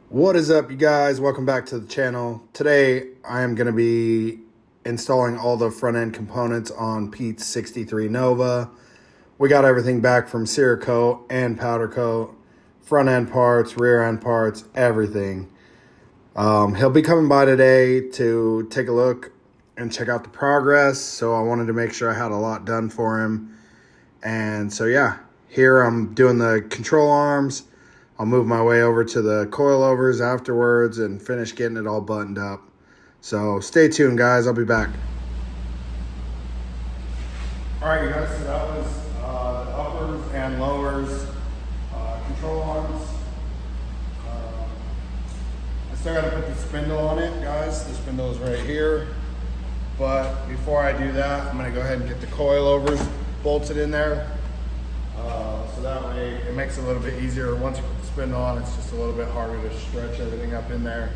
What is up, you guys? Welcome back to the channel. Today I am going to be installing all the front end components on Pete's 63 Nova. We got everything back from Cerakote and powder coat, front end parts, rear end parts, everything. He'll be coming by today to take a look and check out the progress, so I wanted to make sure I had a lot done for him. And so yeah, here I'm doing the control arms. I'll move my way over to the coilovers afterwards and finish getting it all buttoned up. So stay tuned, guys. I'll be back. All right, you guys, so that was the uppers and lowers control arms. I still got to put the spindle on it, guys. The spindle is right here. But before I do that, I'm going to go ahead and get the coilovers bolted in there. So that way it makes it a little bit easier. Once you put the spindle on, it's just a little bit harder to stretch everything up in there.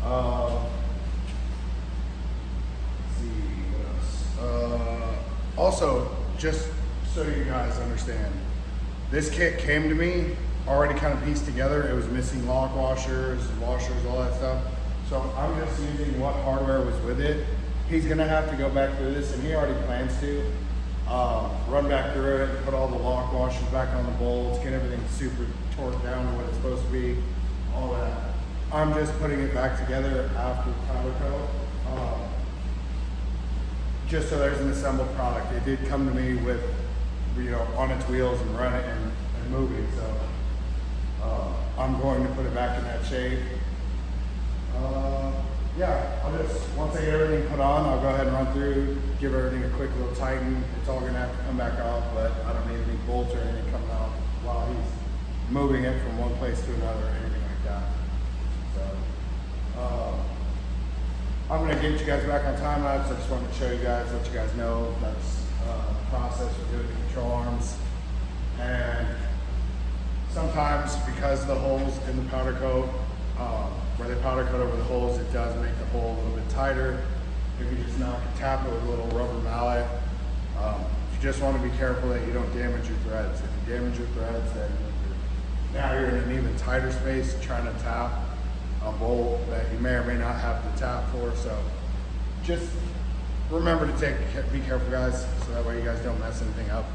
Let's see what else. Also, just so you guys understand, this kit came to me already kind of pieced together. It was missing lock washers, all that stuff. So I'm just using what hardware was with it. He's gonna have to go back through this, and he already plans to. Run back through it, put all the lock washers back on the bolts, get everything super torqued down to what it's supposed to be, all that. I'm just putting it back together after powder coat, just so there's an assembled product. It did come to me with, on its wheels and run it and moving, so I'm going to put it back in that shape. Yeah, once I get everything put on, I'll go ahead and run through, give everything a quick little tighten. It's all gonna have to come back off, but I don't need any bolts or anything coming out while he's moving it from one place to another or anything like that. So, I'm gonna get you guys back on time lapse. I just wanted to show you guys, let you guys know that's the process of doing the control arms. And sometimes because the holes in the powder coat, where they powder coat over the holes, it does make the hole a little bit tighter. If you just tap it with a little rubber mallet, you just want to be careful that you don't damage your threads. If you damage your threads, then now you're in an even tighter space trying to tap a bolt that you may or may not have to tap for. So just remember to be careful, guys, so that way you guys don't mess anything up.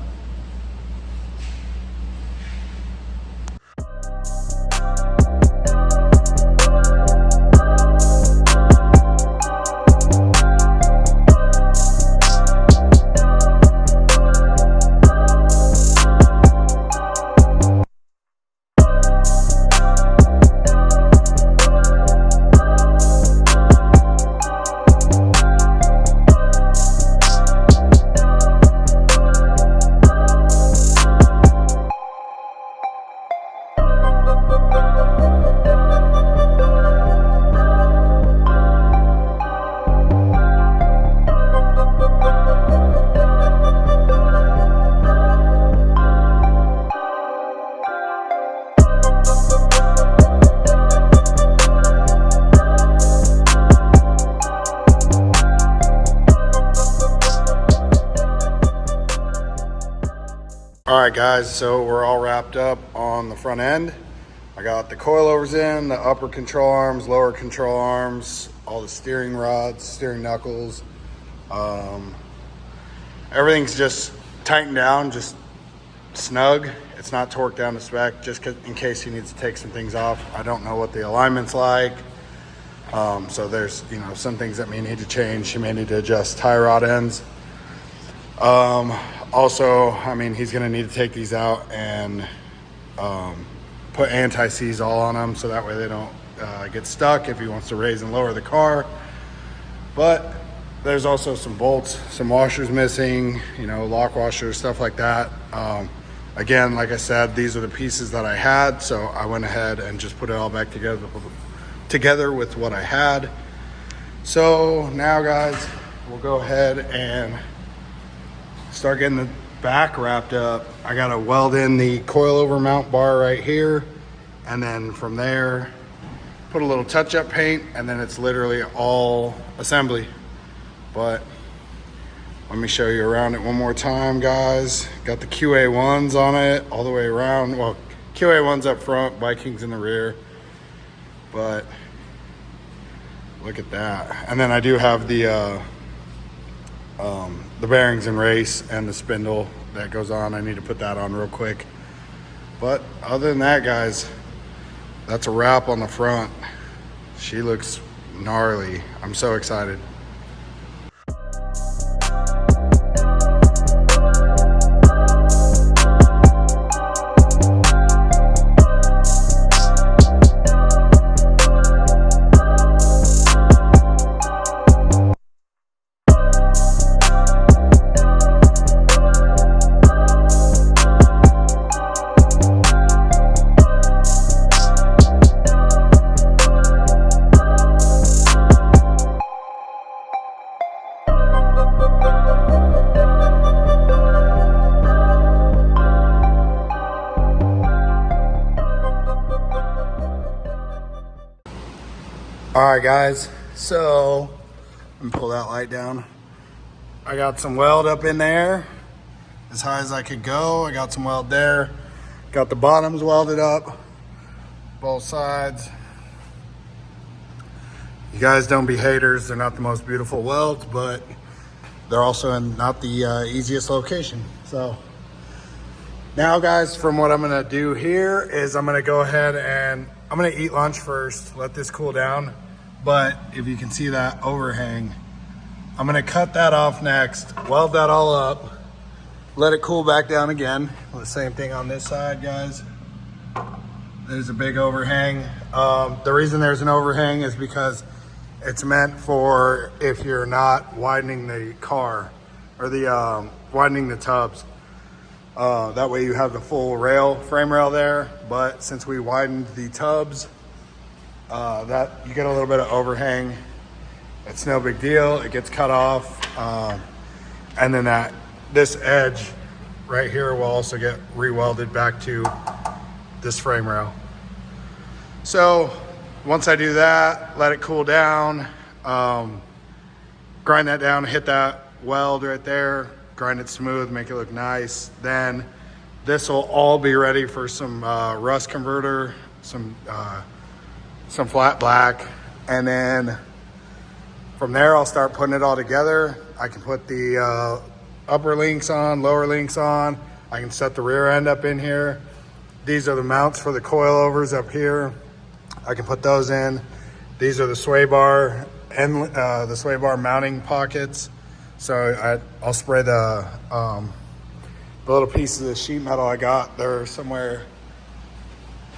All right, guys, so we're all wrapped up on the front end. I got the coilovers in, the upper control arms, lower control arms, all the steering rods, steering knuckles. Everything's just tightened down, just snug. It's not torqued down to spec, just in case he needs to take some things off. I don't know what the alignment's like. So there's, some things that may need to change. He may need to adjust tie rod ends. Also, he's gonna need to take these out and put anti-seize all on them, so that way they don't get stuck if he wants to raise and lower the car. But there's also some bolts, some washers missing, lock washers, stuff like that. Again, like I said, these are the pieces that I had, so I went ahead and just put it all back together with what I had. So now, guys, we'll go ahead and start getting the back wrapped up. I gotta weld in the coilover mount bar right here, and then from there put a little touch-up paint, and then it's literally all assembly. But let me show you around it one more time, guys. Got the QA1s on it all the way around. Well, QA1s up front, Vikings in the rear. But look at that. And then I do have the bearings and race and the spindle that goes on. I need to put that on real quick. But other than that, guys, that's a wrap on the front. She looks gnarly. I'm so excited. All right, guys, so let me pull that light down. I got some weld up in there as high as I could go. I got some weld there. Got the bottoms welded up, both sides. You guys don't be haters. They're not the most beautiful welds, but they're also in not the easiest location. So now, guys, from what I'm gonna do here is I'm gonna go ahead and I'm gonna eat lunch first, let this cool down. But if you can see that overhang, I'm gonna cut that off next, weld that all up, let it cool back down again. The same thing on this side, guys. There's a big overhang. The reason there's an overhang is because it's meant for if you're not widening the car or the widening the tubs. That way you have the full frame rail there. But since we widened the tubs, that you get a little bit of overhang. It's no big deal. It gets cut off. And then this edge right here will also get re-welded back to this frame rail. So once I do that, let it cool down, grind that down, hit that weld right there, grind it smooth, make it look nice. Then this will all be ready for some rust converter, some flat black, and then from there I'll start putting it all together. I can put the upper links on, lower links on. I can set the rear end up in here. These are the mounts for the coilovers up here. I can put those in. These are the sway bar and the sway bar mounting pockets. So I'll spray the little pieces of sheet metal I got. They're somewhere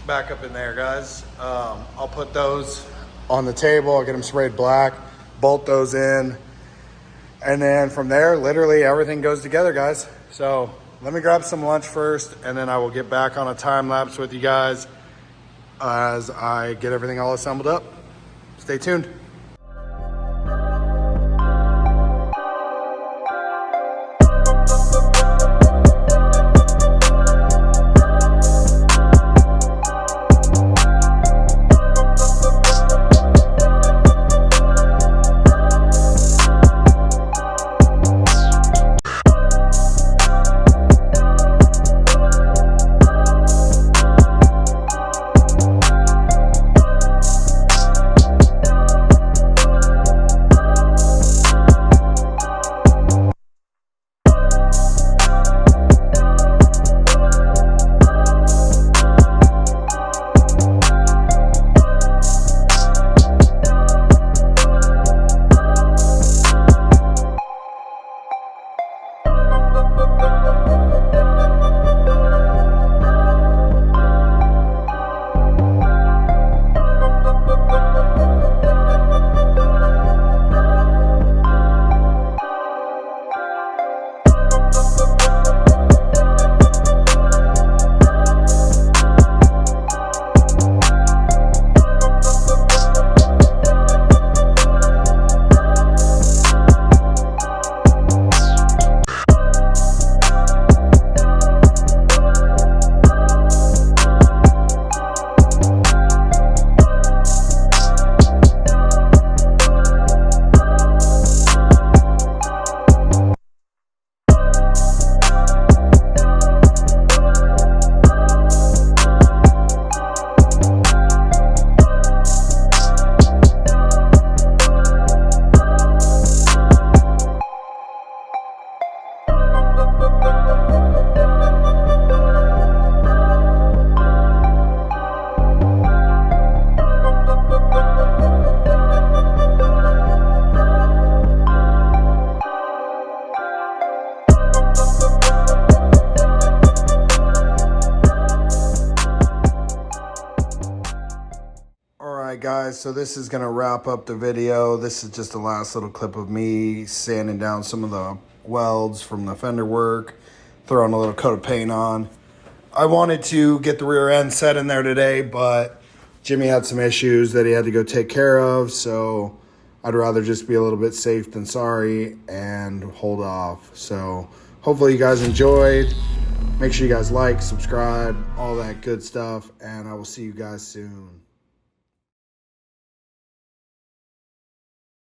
back up in there, guys. I'll put those on the table. I'll get them sprayed black, bolt those in, and then from there, literally everything goes together, guys. So let me grab some lunch first, and then I will get back on a time lapse with you guys as I get everything all assembled up. Stay tuned. right, guys, so this is gonna wrap up the video. This is just the last little clip of me sanding down some of the welds from the fender work, throwing a little coat of paint on. I wanted to get the rear end set in there today, but Jimmy had some issues that he had to go take care of, so I'd rather just be a little bit safe than sorry and hold off. So hopefully you guys enjoyed. Make sure you guys like, subscribe, all that good stuff, and I will see you guys soon.